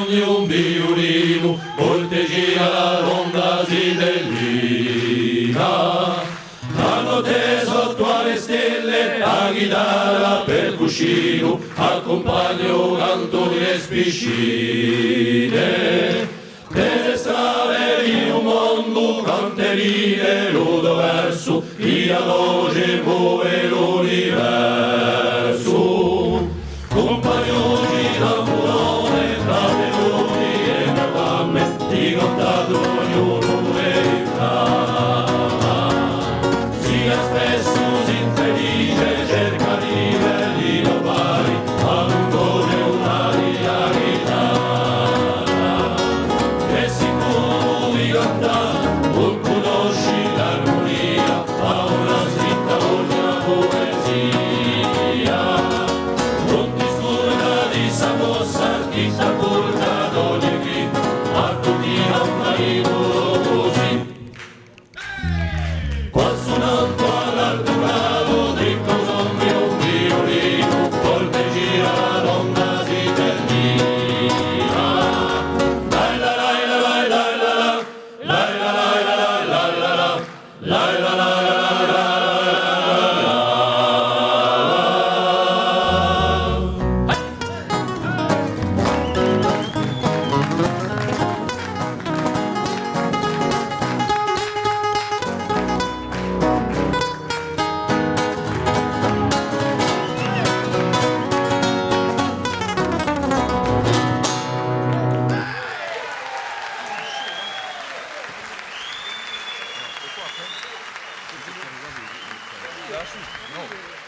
sogni un violino, corteggia la ronda zitellina. Hanno teso alle stelle, a chitarra per cuscino, accompagno canto le spicine. Per strade di un mondo canterine l'udo verso, chi la voce muove l'universo. Compagnoni d'amore, fratelli e capamme, di contato ognuno verità. Sia spesso infelice, cerca di rinnovare a lungo una diarità. E sicuro di cantare, non conosci l'armonia, a una scritta una poesia. Non ti scorda di sa mossa, chi s'accorda d'ogni chi, a tutti non mai così. Qua suonando all'alto bravo, dritto zombie un violino, corteggia la donna zitellina. Lai la lai la lai la la la, lai la lai la lai la la la, lai la lai la lai la la. No.